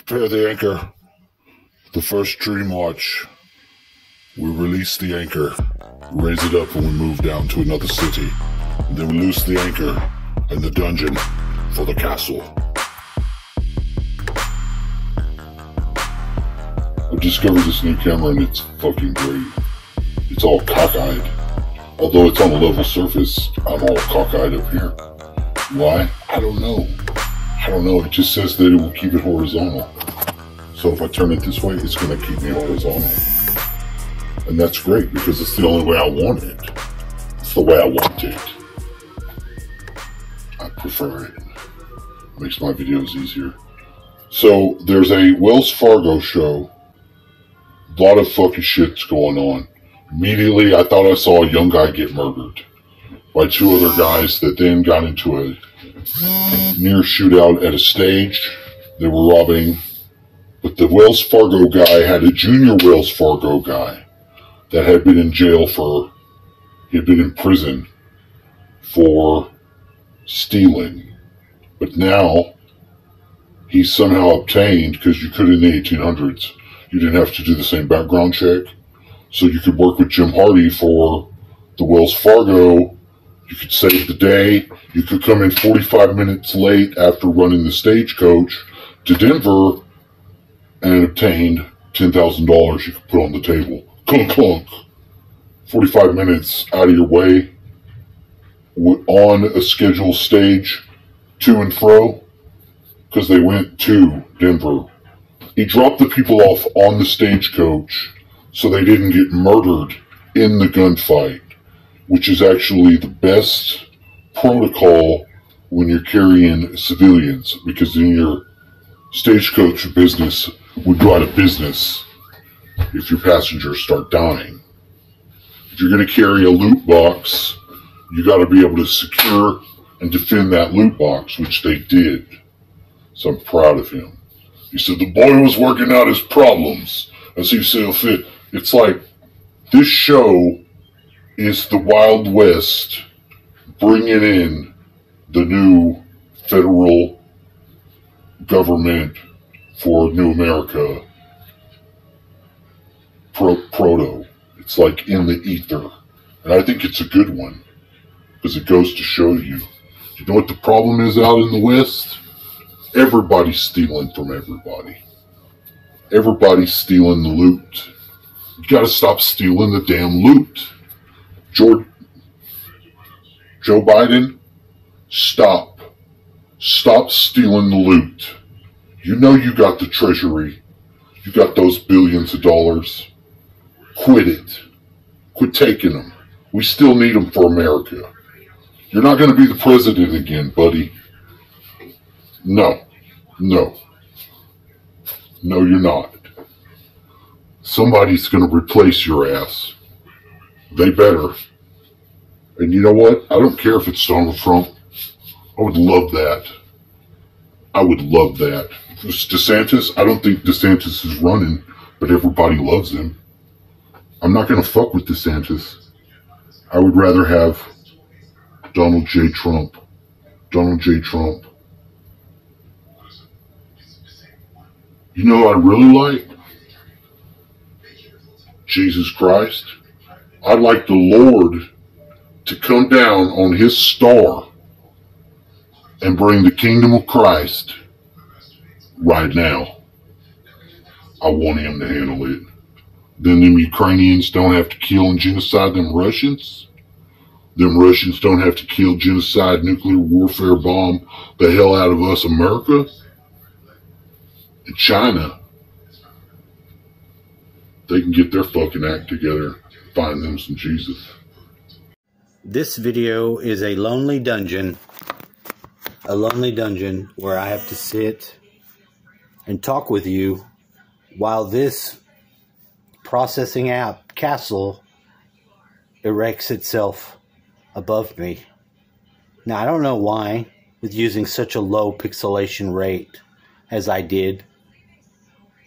Prepare the anchor. The first dream watch. We release the anchor, raise it up when we move down to another city. And then we loose the anchor in the dungeon for the castle. I've discovered this new camera and it's fucking great. It's all cockeyed. Although it's on a level surface, I'm all cockeyed up here. Why? I don't know. It just says that it will keep it horizontal. So if I turn it this way, it's going to keep me horizontal. And that's great because it's the only way I want it. It's the way I want it. I prefer it. It makes my videos easier. So there's a Wells Fargo show. A lot of fucking shit's going on. Immediately, I thought I saw a young guy get murdered by two other guys that then got into a near shootout at a stage. They were robbing, but the Wells Fargo guy had a junior Wells Fargo guy that had been in jail he'd been in prison for stealing. But now, he's somehow obtained, because you could in the 1800s, you didn't have to do the same background check. So you could work with Jim Hardy for the Wells Fargo. You could save the day. You could come in 45 minutes late after running the stagecoach to Denver and obtained $10,000 you could put on the table. Clunk, clunk. 45 minutes out of your way on a scheduled stage to and fro because they went to Denver. He dropped the people off on the stagecoach so they didn't get murdered in the gunfight, which is actually the best protocol when you're carrying civilians, because then your stagecoach business would go out of business if your passengers start dying. If you're going to carry a loot box, you got to be able to secure and defend that loot box, which they did. So I'm proud of him. He said the boy was working out his problems as he saw fit. It's like this show is the Wild West bringing in the new federal government for New America proto. It's like in the ether. And I think it's a good one because it goes to show you. You know what the problem is out in the West? Everybody's stealing from everybody. Everybody's stealing the loot. You gotta stop stealing the damn loot. Joe Biden, stop. Stop stealing the loot. You know you got the treasury. You got those billions of dollars. Quit it. Quit taking them. We still need them for America. You're not going to be the president again, buddy. No. No, you're not. Somebody's going to replace your ass. They better. And you know what? I don't care if it's Donald Trump. I would love that. I would love that. If it's DeSantis, I don't think DeSantis is running, but everybody loves him. I'm not going to fuck with DeSantis. I would rather have Donald J. Trump. Donald J. Trump. You know what I really like? Jesus Christ. I'd like the Lord to come down on his star and bring the kingdom of Christ right now. I want him to handle it. Then them Ukrainians don't have to kill and genocide them Russians. Them Russians don't have to kill, genocide, nuclear warfare bomb the hell out of us, America. And China, they can get their fucking act together, find them some Jesus. This video is a lonely dungeon where I have to sit and talk with you while this processing app castle erects itself above me. Now, I don't know why, with using such a low pixelation rate as I did,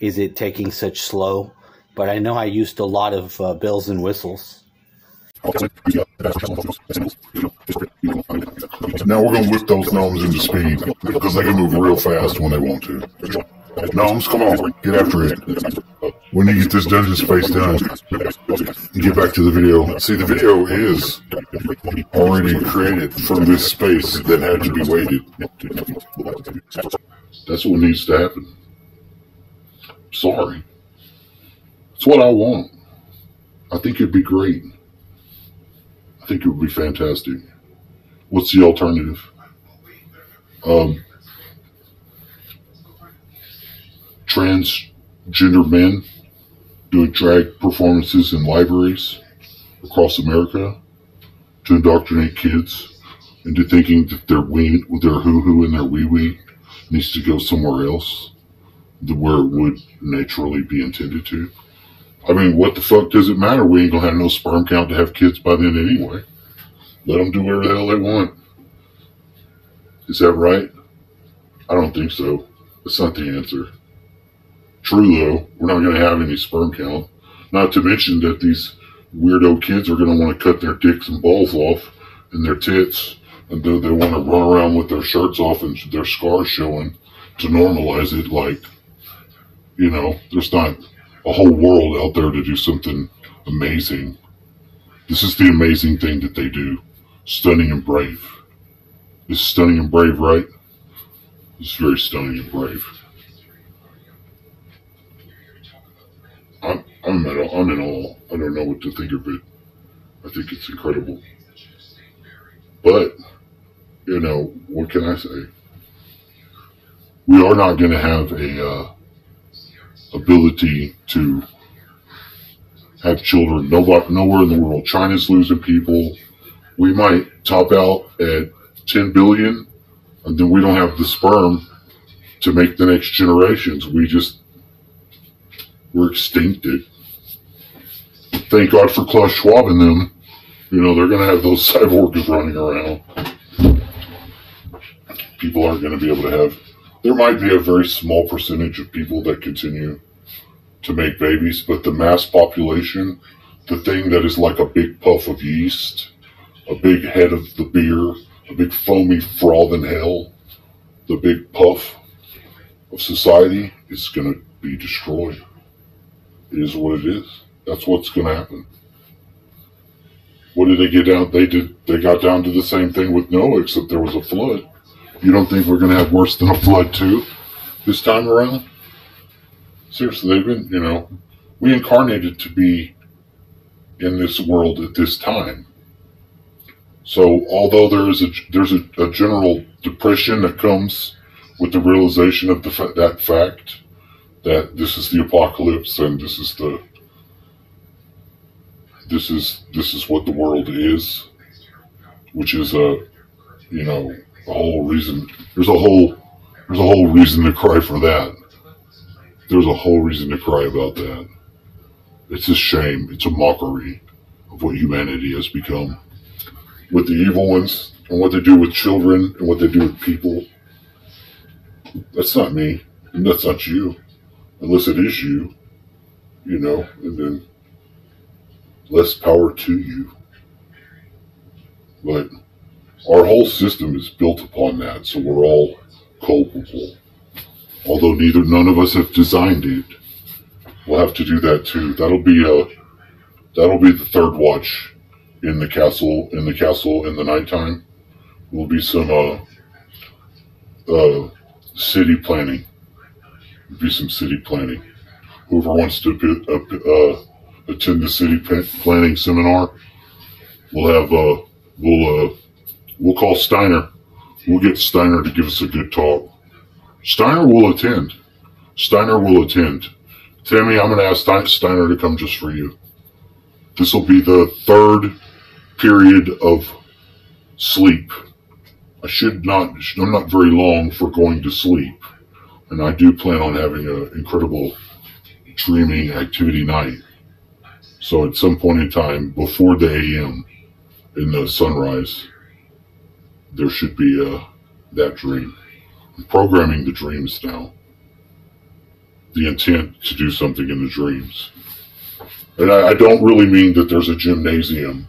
is it taking such slow, but I know I used a lot of bells and whistles. Now we're going to whip those gnomes into speed because they can move real fast when they want to. Gnomes, come on, get after it. We need to get this dungeon space done and get back to the video. See, the video is already created from this space that had to be weighted. That's what needs to happen. Sorry. It's what I want. I think it'd be great. I think it would be fantastic. What's the alternative? Transgender men doing drag performances in libraries across America to indoctrinate kids into thinking that their hoo-hoo and their wee-wee needs to go somewhere else where it would naturally be intended to. I mean, what the fuck does it matter? We ain't gonna have no sperm count to have kids by then anyway. Let them do whatever the hell they want. Is that right? I don't think so. That's not the answer. True, though, we're not going to have any sperm count. Not to mention that these weirdo kids are going to want to cut their dicks and balls off and their tits, and they want to run around with their shirts off and their scars showing to normalize it. Like, you know, there's not a whole world out there to do something amazing. This is the amazing thing that they do. Stunning and brave. It's stunning and brave, right? It's very stunning and brave. I'm in awe. I don't know what to think of it. I think it's incredible. But, you know, what can I say? We are not going to have a ability to have children nowhere in the world. China's losing people. We might top out at 10 billion, and then we don't have the sperm to make the next generations. We're extincted. Thank God for Klaus Schwab and them. You know, they're going to have those cyborgs running around. People aren't going to be able to have... There might be a very small percentage of people that continue to make babies, but the mass population, the thing that is like a big puff of yeast, a big head of the beer, a big foamy froth in hell, the big puff of society is going to be destroyed. It is what it is. That's what's going to happen. What did they get down? They got down to the same thing with Noah, except there was a flood. You don't think we're going to have worse than a flood too this time around? Seriously, they've been, you know, we incarnated to be in this world at this time. So although there's a general depression that comes with the realization of that fact, that this is the apocalypse and this is what the world is, which is a whole reason. There's a whole reason to cry for that. There's a whole reason to cry about that. It's a shame. It's a mockery of what humanity has become. With the evil ones and what they do with children and what they do with people. That's not me. And that's not you. Unless it is you. You know, and then less power to you. But our whole system is built upon that, so we're all culpable. Although none of us have designed it. We'll have to do that too. That'll be the third watch in the castle in the nighttime. Will be some city planning. Be some city planning. Whoever wants to attend the city planning seminar, we'll call Steiner. We'll get Steiner to give us a good talk. Steiner will attend. Tammy, I'm going to ask Steiner to come just for you. This will be the third period of sleep. I'm not very long for going to sleep. And I do plan on having an incredible dreaming activity night. So at some point in time, before the AM, in the sunrise, there should be that dream. I'm programming the dreams now. The intent to do something in the dreams. And I don't really mean that there's a gymnasium,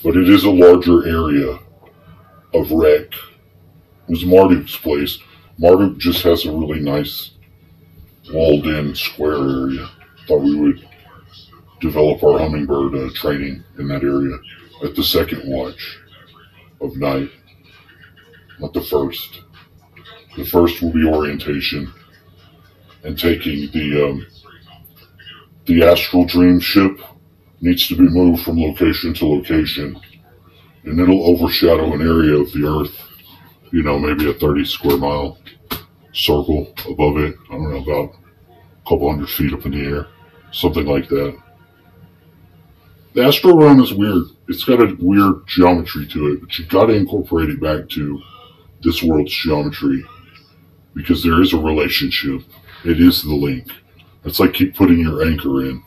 but it is a larger area of rec. It was Marduke's place. Marduke just has a really nice walled-in square area. Thought we would develop our hummingbird training in that area at the second watch of night, not the first. The first will be orientation and taking the astral dream ship needs to be moved from location to location, and it'll overshadow an area of the Earth, maybe a 30 square mile circle above it. I don't know, about a couple 100 feet up in the air, something like that. The astral realm is weird. It's got a weird geometry to it, but you got to incorporate it back to this world's geometry because there is a relationship. It is the link. It's like keep putting your anchor in.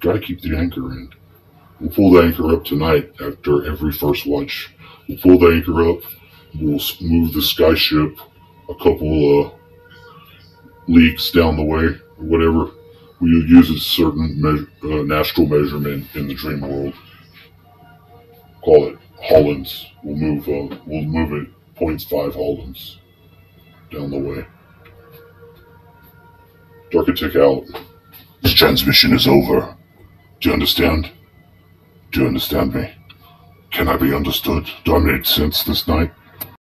Got to keep the anchor in. We'll pull the anchor up tonight after every first watch. We'll pull the anchor up. We'll move the sky ship a couple leagues down the way, or whatever. We'll use a certain astral measurement in the dream world. Call it Hollands. We'll move it 0.5 Hollands down the way. Darkitic out. This transmission is over. Do you understand? Do you understand me? Can I be understood? Do I make sense this night?